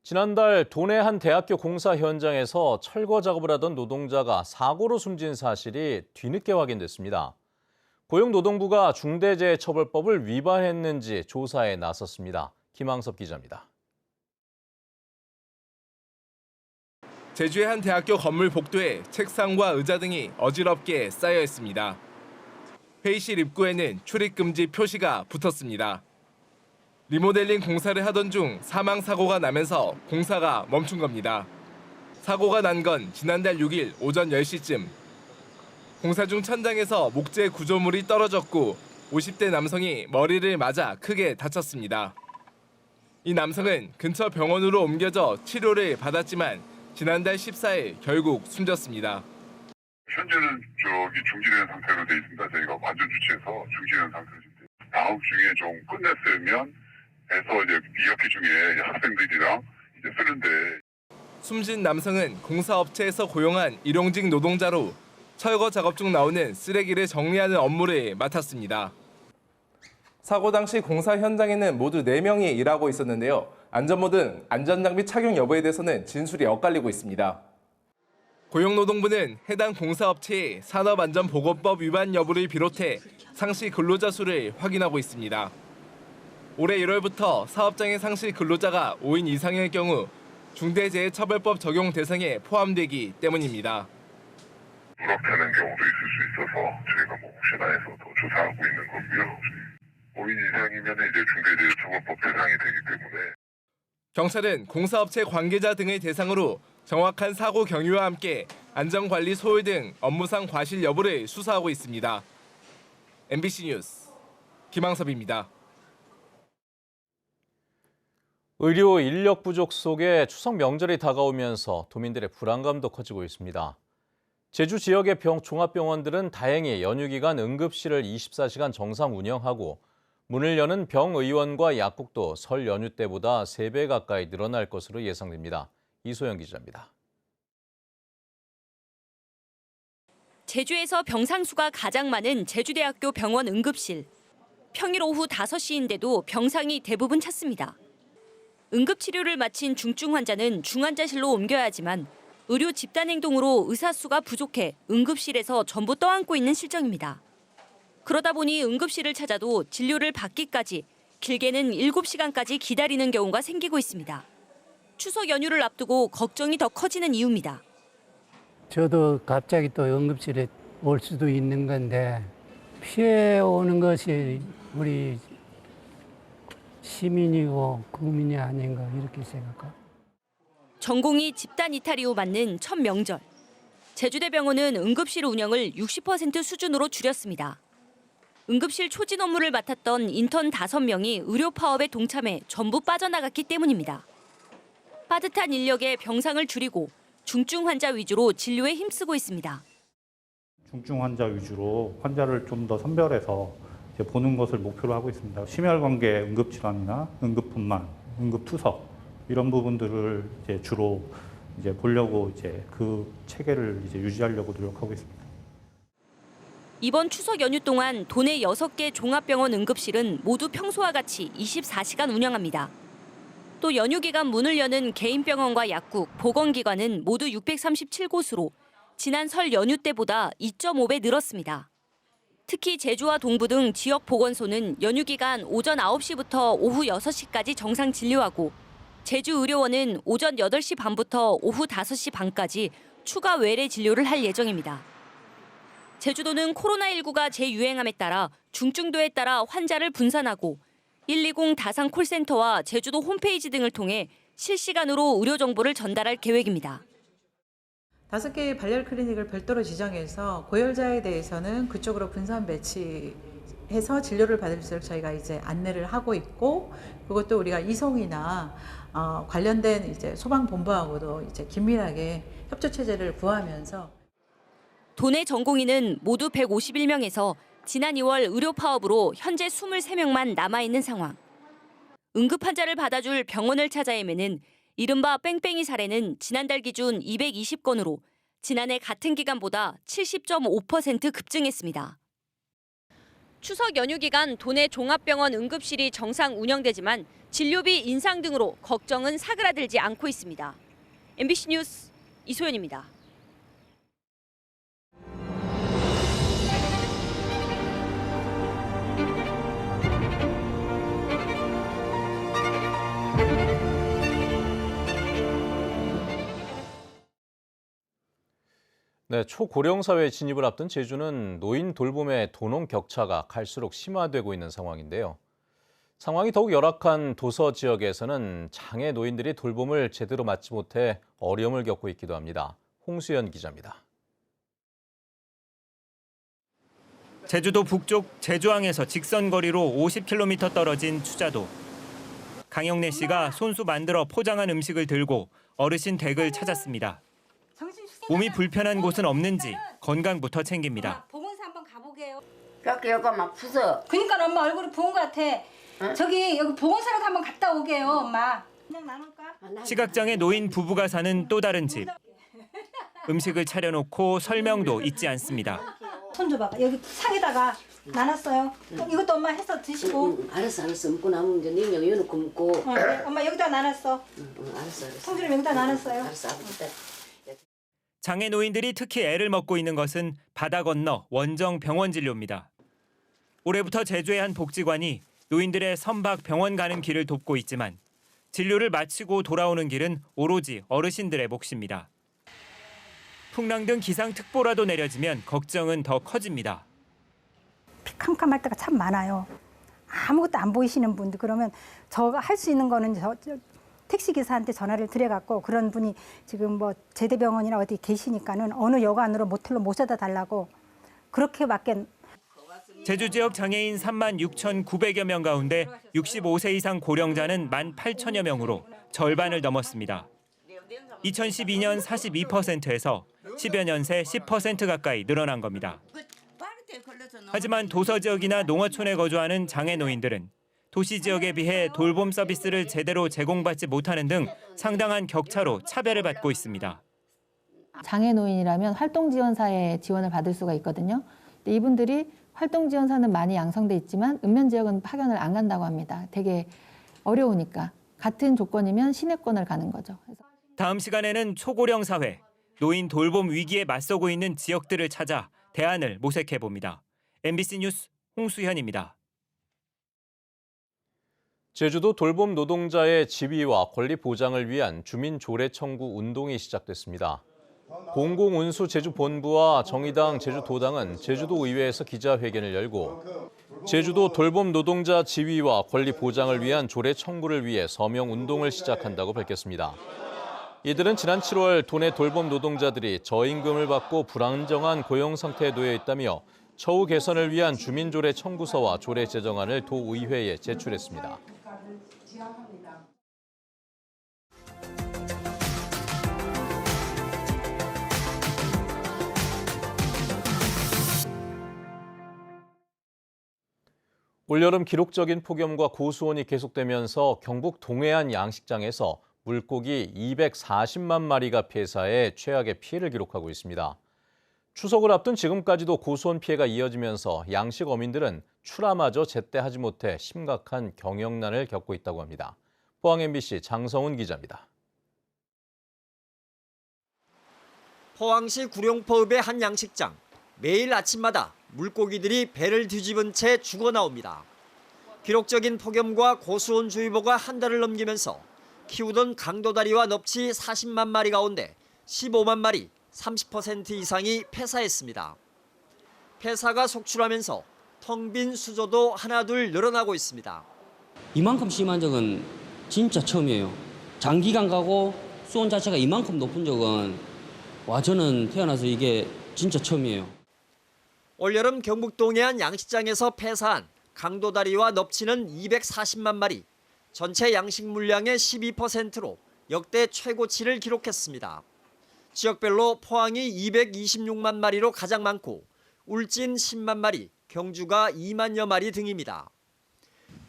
지난달 도내 한 대학교 공사 현장에서 철거 작업을 하던 노동자가 사고로 숨진 사실이 뒤늦게 확인됐습니다. 고용노동부가 중대재해처벌법을 위반했는지 조사에 나섰습니다. 김항섭 기자입니다. 제주의 한 대학교 건물 복도에 책상과 의자 등이 어지럽게 쌓여 있습니다. 회의실 입구에는 출입금지 표시가 붙었습니다. 리모델링 공사를 하던 중 사망 사고가 나면서 공사가 멈춘 겁니다. 사고가 난 건 지난달 6일 오전 10시쯤. 공사 중 천장에서 목재 구조물이 떨어졌고 50대 남성이 머리를 맞아 크게 다쳤습니다. 이 남성은 근처 병원으로 옮겨져 치료를 받았지만 지난달 14일 결국 숨졌습니다. 현재는 중지된 상태로 돼 있습니다. 저희가 완전 조치해서 중지된 상태로 있습니다. 다음 주에 좀 끝냈으면 해서 이제 2학기 중에 학생들이랑 이제 쓰는데. 숨진 남성은 공사업체에서 고용한 일용직 노동자로 철거 작업 중 나오는 쓰레기를 정리하는 업무를 맡았습니다. 사고 당시 공사 현장에는 모두 4명이 일하고 있었는데요. 안전모 등 안전장비 착용 여부에 대해서는 진술이 엇갈리고 있습니다. 고용노동부는 해당 공사업체의 산업안전보건법 위반 여부를 비롯해 상시 근로자 수를 확인하고 있습니다. 올해 1월부터 사업장의 상시 근로자가 5인 이상일 경우 중대재해처벌법 적용 대상에 포함되기 때문입니다. 누락되는 경우도 있을 수 있어서 저희가 혹시나 해서 더 조사하고 있는 거고요. 5인 이상이면 이제 중대재해처벌법 대상이 되기 때문에. 경찰은 공사업체 관계자 등을 대상으로 정확한 사고 경위와 함께 안전관리 소홀 등 업무상 과실 여부를 수사하고 있습니다. MBC 뉴스 김항섭입니다. 의료 인력 부족 속에 추석 명절이 다가오면서 도민들의 불안감도 커지고 있습니다. 제주 지역의 종합병원들은 다행히 연휴 기간 응급실을 24시간 정상 운영하고 문을 여는 병의원과 약국도 설 연휴 때보다 3배 가까이 늘어날 것으로 예상됩니다. 이소영 기자입니다. 제주에서 병상수가 가장 많은 제주대학교 병원 응급실. 평일 오후 5시인데도 병상이 대부분 찼습니다. 응급치료를 마친 중증 환자는 중환자실로 옮겨야 하지만 의료 집단 행동으로 의사 수가 부족해 응급실에서 전부 떠안고 있는 실정입니다. 그러다 보니 응급실을 찾아도 진료를 받기까지 길게는 7시간까지 기다리는 경우가 생기고 있습니다. 추석 연휴를 앞두고 걱정이 더 커지는 이유입니다. 저도 갑자기 또 응급실에 올 수도 있는 건데 피해 오는 것이 우리 시민이고 국민이 아닌가 이렇게 생각합니다. 전공이 집단 이탈 이후 맞는 첫 명절. 제주대병원은 응급실 운영을 60% 수준으로 줄였습니다. 응급실 초진 업무를 맡았던 인턴 5명이 의료 파업에 동참해 전부 빠져나갔기 때문입니다. 빠듯한 인력에 병상을 줄이고 중증 환자 위주로 진료에 힘쓰고 있습니다. 중증 환자 위주로 환자를 좀 더 선별해서 보는 것을 목표로 하고 있습니다. 심혈관계 응급질환이나 응급분만, 응급투석 이런 부분들을 주로 보려고 그 체계를 유지하려고 노력하고 있습니다. 이번 추석 연휴 동안 도내 6개 종합병원 응급실은 모두 평소와 같이 24시간 운영합니다. 또 연휴 기간 문을 여는 개인병원과 약국, 보건기관은 모두 637곳으로 지난 설 연휴 때보다 2.5배 늘었습니다. 특히 제주와 동부 등 지역 보건소는 연휴 기간 오전 9시부터 오후 6시까지 정상 진료하고 제주의료원은 오전 8시 반부터 오후 5시 반까지 추가 외래 진료를 할 예정입니다. 제주도는 코로나19가 재유행함에 따라 중증도에 따라 환자를 분산하고 120 다산 콜센터와 제주도 홈페이지 등을 통해 실시간으로 의료 정보를 전달할 계획입니다. 5개의 발열 클리닉을 별도로 지정해서 고열자에 대해서는 그쪽으로 분산 배치해서 진료를 받을 수 있도록 저희가 이제 안내를 하고 있고, 그것도 우리가 이송이나 관련된 소방본부하고도 긴밀하게 협조 체제를 구하면서. 도내 전공의는 모두 151명에서 지난 2월 의료 파업으로 현재 23명만 남아있는 상황. 응급 환자를 받아줄 병원을 찾아 헤매는 이른바 뺑뺑이 사례는 지난달 기준 220건으로 지난해 같은 기간보다 70.5% 급증했습니다. 추석 연휴 기간 도내 종합병원 응급실이 정상 운영되지만 진료비 인상 등으로 걱정은 사그라들지 않고 있습니다. MBC 뉴스 이소연입니다. 네, 초고령 사회 진입을 앞둔 제주는 노인 돌봄의 도농 격차가 갈수록 심화되고 있는 상황인데요. 상황이 더욱 열악한 도서 지역에서는 장애 노인들이 돌봄을 제대로 받지 못해 어려움을 겪고 있기도 합니다. 홍수연 기자입니다. 제주도 북쪽 제주항에서 직선거리로 50km 떨어진 추자도. 강영래 씨가 손수 만들어 포장한 음식을 들고 어르신 댁을 찾았습니다. 몸이 불편한 곳은 없는지 건강부터 챙깁니다. 보건소 한번 가보게요. 여기가 막 부서. 그러니까 엄마 얼굴이 부은 것 같아. 응? 저기 여기 보건소라도 한번 갔다 오게요, 엄마. 그냥 나눌까? 시각장애 노인 부부가 사는 또 다른 집. 음식을 차려놓고 설명도 잊지 않습니다. 손 줘봐봐. 여기 상에다가 나눴어요. 이것도 엄마 해서 드시고. 알았어. 먹고 남은 게 냉장 여놓고 먹고. 네. 엄마 여기다 나눴어. 알았어. 성주님 여기다 나눴어요. 알았어. 장애 노인들이 특히 애를 먹고 있는 것은 바다 건너 원정 병원 진료입니다. 올해부터 제주의 한 복지관이 노인들의 선박 병원 가는 길을 돕고 있지만 진료를 마치고 돌아오는 길은 오로지 어르신들의 몫입니다. 풍랑 등 기상특보라도 내려지면 걱정은 더 커집니다. 캄캄할 때가 참 많아요. 아무것도 안 보이시는 분들 그러면 저가 할 수 있는 거는 택시기사한테 전화를 드려갖고 그런 분이 지금 뭐 제대병원이나 어디 계시니까는 어느 여관으로 모텔로 모셔다 달라고 그렇게밖에. 제주 지역 장애인 36,900여 명 가운데 65세 이상 고령자는 18,000여 명으로 절반을 넘었습니다. 2012년 42%에서 10여 년 새 10% 가까이 늘어난 겁니다. 하지만 도서 지역이나 농어촌에 거주하는 장애 노인들은 도시 지역에 비해 돌봄 서비스를 제대로 제공받지 못하는 등 상당한 격차로 차별을 받고 있습니다. 장애노인이라면 활동지원사의 지원을 받을 수가 있거든요. 근데 이분들이 활동지원사는 많이 양성돼 있지만 읍면지역은 파견을 안 간다고 합니다. 되게 어려우니까 같은 조건이면 시내권을 가는 거죠. 다음 시간에는 초고령 사회, 노인 돌봄 위기에 맞서고 있는 지역들을 찾아 대안을 모색해봅니다. MBC 뉴스 홍수현입니다. 제주도 돌봄 노동자의 지위와 권리 보장을 위한 주민 조례 청구 운동이 시작됐습니다. 공공운수 제주본부와 정의당 제주도당은 제주도 의회에서 기자회견을 열고 제주도 돌봄 노동자 지위와 권리 보장을 위한 조례 청구를 위해 서명 운동을 시작한다고 밝혔습니다. 이들은 지난 7월 도내 돌봄 노동자들이 저임금을 받고 불안정한 고용 상태에 놓여 있다며 처우 개선을 위한 주민조례 청구서와 조례 제정안을 도의회에 제출했습니다. 올여름 기록적인 폭염과 고수온이 계속되면서 경북 동해안 양식장에서 물고기 240만 마리가 폐사해 최악의 피해를 기록하고 있습니다. 추석을 앞둔 지금까지도 고수온 피해가 이어지면서 양식 어민들은 출하마저 제때 하지 못해 심각한 경영난을 겪고 있다고 합니다. 포항 MBC 장성훈 기자입니다. 포항시 구룡포읍의 한 양식장. 매일 아침마다 물고기들이 배를 뒤집은 채 죽어 나옵니다. 기록적인 폭염과 고수온 주의보가 한 달을 넘기면서 키우던 강도다리와 넙치 40만 마리 가운데 15만 마리, 30% 이상이 폐사했습니다. 폐사가 속출하면서 텅 빈 수조도 하나둘 늘어나고 있습니다. 이만큼 심한 적은 진짜 처음이에요. 장기간 가고 수온 자체가 이만큼 높은 적은 저는 태어나서 이게 진짜 처음이에요. 올여름 경북 동해안 양식장에서 폐사한 강도다리와 넙치는 240만 마리, 전체 양식 물량의 12%로 역대 최고치를 기록했습니다. 지역별로 포항이 226만 마리로 가장 많고 울진 10만 마리, 경주가 2만여 마리 등입니다.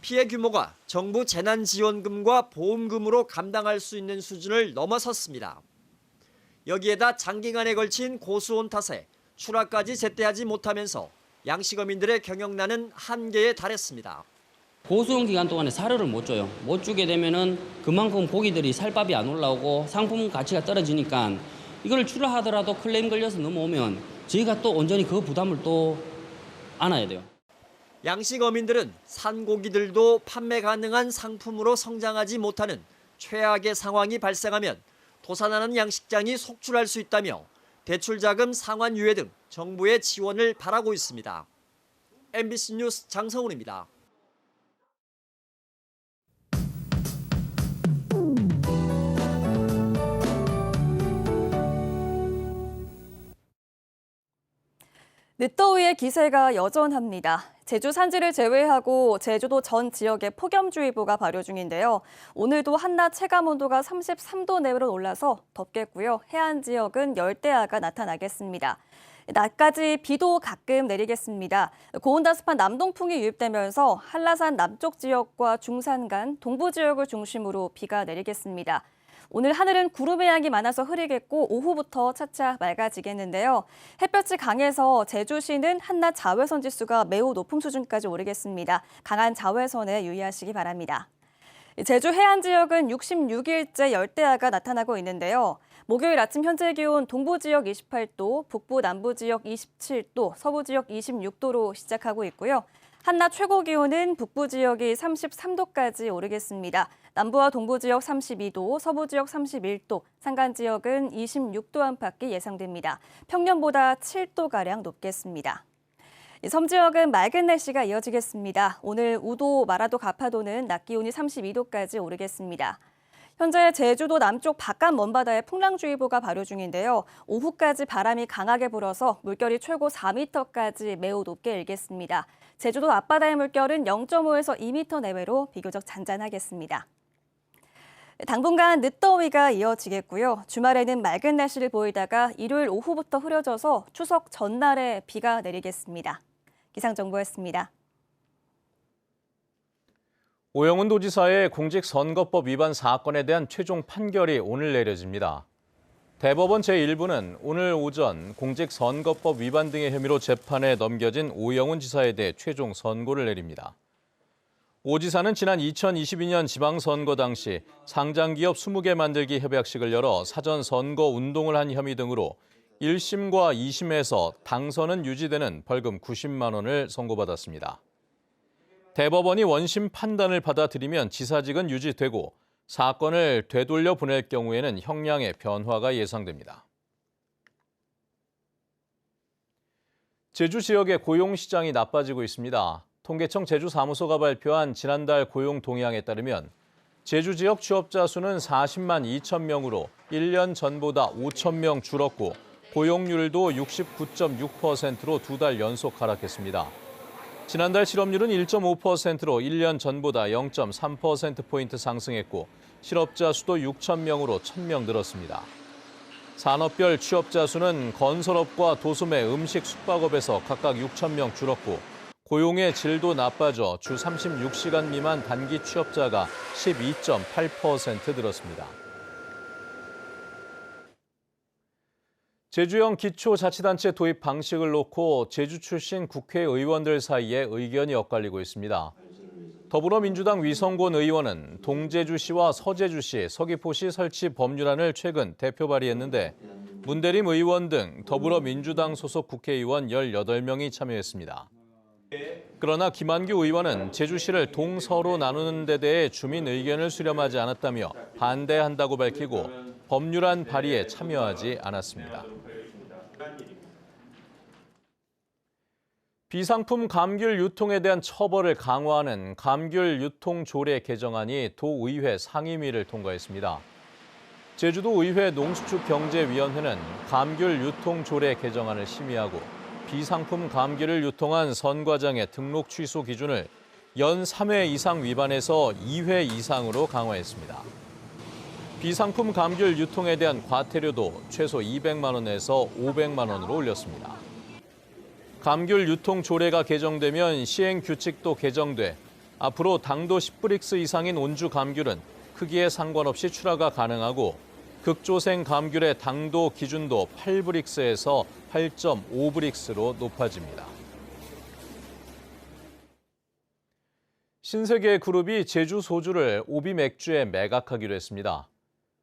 피해 규모가 정부 재난지원금과 보험금으로 감당할 수 있는 수준을 넘어섰습니다. 여기에다 장기간에 걸친 고수온 탓에 출하까지 제때 하지 못하면서 양식어민들의 경영난은 한계에 달했습니다. 고수용 기간 동안에 사료를 못 줘요. 못 주게 되면은 그만큼 고기들이 살밥이 안 올라오고 상품 가치가 떨어지니까 이걸 주라 하더라도 클레임 걸려서 넘어오면 저희가 또 온전히 그 부담을 또 안아야 돼요. 양식어민들은 산 고기들도 판매 가능한 상품으로 성장하지 못하는 최악의 상황이 발생하면 도산하는 양식장이 속출할 수 있다며 대출자금 상환 유예 등 정부의 지원을 바라고 있습니다. MBC 뉴스 장성훈입니다. 늦더위의 기세가 여전합니다. 제주 산지를 제외하고 제주도 전 지역에 폭염주의보가 발효 중인데요. 오늘도 한낮 체감온도가 33도 내외로 올라서 덥겠고요. 해안 지역은 열대야가 나타나겠습니다. 낮까지 비도 가끔 내리겠습니다. 고온다습한 남동풍이 유입되면서 한라산 남쪽 지역과 중산간, 동부 지역을 중심으로 비가 내리겠습니다. 오늘 하늘은 구름의 양이 많아서 흐리겠고 오후부터 차차 맑아지겠는데요. 햇볕이 강해서 제주시는 한낮 자외선 지수가 매우 높은 수준까지 오르겠습니다. 강한 자외선에 유의하시기 바랍니다. 제주 해안 지역은 66일째 열대야가 나타나고 있는데요. 목요일 아침 현재 기온 동부 지역 28도, 북부 남부 지역 27도, 서부 지역 26도로 시작하고 있고요. 한낮 최고 기온은 북부 지역이 33도까지 오르겠습니다. 남부와 동부 지역 32도, 서부 지역 31도, 산간 지역은 26도 안팎이 예상됩니다. 평년보다 7도가량 높겠습니다. 섬 지역은 맑은 날씨가 이어지겠습니다. 오늘 우도, 마라도, 가파도는 낮 기온이 32도까지 오르겠습니다. 현재 제주도 남쪽 바깥 먼바다에 풍랑주의보가 발효 중인데요. 오후까지 바람이 강하게 불어서 물결이 최고 4m까지 매우 높게 일겠습니다. 제주도 앞바다의 물결은 0.5에서 2m 내외로 비교적 잔잔하겠습니다. 당분간 늦더위가 이어지겠고요. 주말에는 맑은 날씨를 보이다가 일요일 오후부터 흐려져서 추석 전날에 비가 내리겠습니다. 기상정보였습니다. 오영훈 도지사의 공직선거법 위반 사건에 대한 최종 판결이 오늘 내려집니다. 대법원 제1부는 오늘 오전 공직선거법 위반 등의 혐의로 재판에 넘겨진 오영훈 지사에 대해 최종 선고를 내립니다. 오 지사는 지난 2022년 지방선거 당시 상장기업 20개 만들기 협약식을 열어 사전 선거 운동을 한 혐의 등으로 1심과 2심에서 당선은 유지되는 벌금 90만 원을 선고받았습니다. 대법원이 원심 판단을 받아들이면 지사직은 유지되고 사건을 되돌려 보낼 경우에는 형량의 변화가 예상됩니다. 제주 지역의 고용시장이 나빠지고 있습니다. 통계청 제주사무소가 발표한 지난달 고용 동향에 따르면 제주 지역 취업자 수는 40만 2천 명으로 1년 전보다 5천 명 줄었고 고용률도 69.6%로 2달 연속 하락했습니다. 지난달 실업률은 1.5%로 1년 전보다 0.3%포인트 상승했고 실업자 수도 6천 명으로 1,000명 늘었습니다. 산업별 취업자 수는 건설업과 도소매, 음식, 숙박업에서 각각 6천 명 줄었고 고용의 질도 나빠져 주 36시간 미만 단기 취업자가 12.8% 늘었습니다. 제주형 기초자치단체 도입 방식을 놓고 제주 출신 국회의원들 사이에 의견이 엇갈리고 있습니다. 더불어민주당 위성곤 의원은 동제주시와 서제주시, 서귀포시 설치 법률안을 최근 대표 발의했는데 문대림 의원 등 더불어민주당 소속 국회의원 18명이 참여했습니다. 그러나 김한규 의원은 제주시를 동서로 나누는 데 대해 주민 의견을 수렴하지 않았다며 반대한다고 밝히고 법률안 발의에 참여하지 않았습니다. 비상품 감귤 유통에 대한 처벌을 강화하는 감귤 유통 조례 개정안이 도의회 상임위를 통과했습니다. 제주도의회 농수축경제위원회는 감귤 유통 조례 개정안을 심의하고 비상품 감귤을 유통한 선과장의 등록 취소 기준을 연 3회 이상 위반해서 2회 이상으로 강화했습니다. 비상품 감귤 유통에 대한 과태료도 최소 200만 원에서 500만 원으로 올렸습니다. 감귤 유통 조례가 개정되면 시행 규칙도 개정돼 앞으로 당도 10브릭스 이상인 온주 감귤은 크기에 상관없이 출하가 가능하고 극조생 감귤의 당도 기준도 8브릭스에서 8.5브릭스로 높아집니다. 신세계 그룹이 제주 소주를 오비 맥주에 매각하기로 했습니다.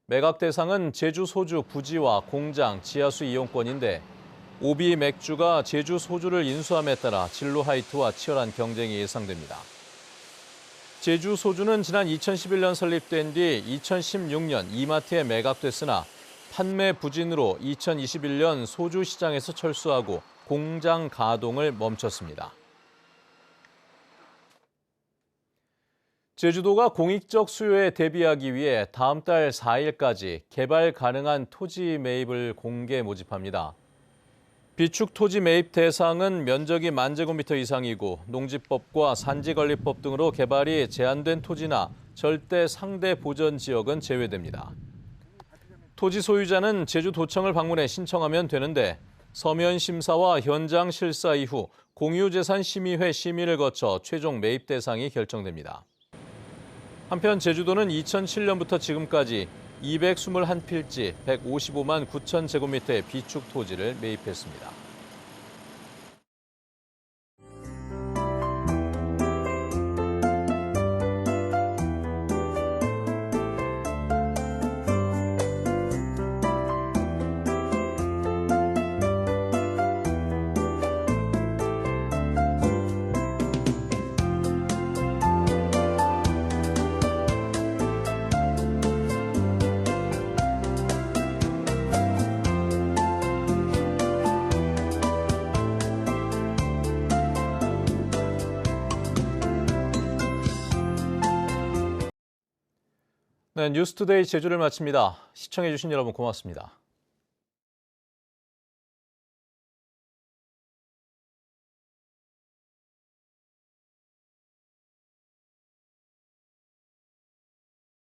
매각 대상은 제주 소주 부지와 공장, 지하수 이용권인데 오비 맥주가 제주 소주를 인수함에 따라 진로 하이트와 치열한 경쟁이 예상됩니다. 제주 소주는 지난 2011년 설립된 뒤 2016년 이마트에 매각됐으나 판매 부진으로 2021년 소주 시장에서 철수하고 공장 가동을 멈췄습니다. 제주도가 공익적 수요에 대비하기 위해 다음 달 4일까지 개발 가능한 토지 매입을 공개 모집합니다. 비축 토지 매입 대상은 면적이 10,000제곱미터 이상이고 농지법과 산지관리법 등으로 개발이 제한된 토지나 절대 상대 보전 지역은 제외됩니다. 토지 소유자는 제주도청을 방문해 신청하면 되는데 서면 심사와 현장 실사 이후 공유재산심의회 심의를 거쳐 최종 매입 대상이 결정됩니다. 한편 제주도는 2007년부터 지금까지 221필지 155만 9천 제곱미터의 비축 토지를 매입했습니다. 네, 뉴스투데이 제주를 마칩니다. 시청해주신 여러분 고맙습니다.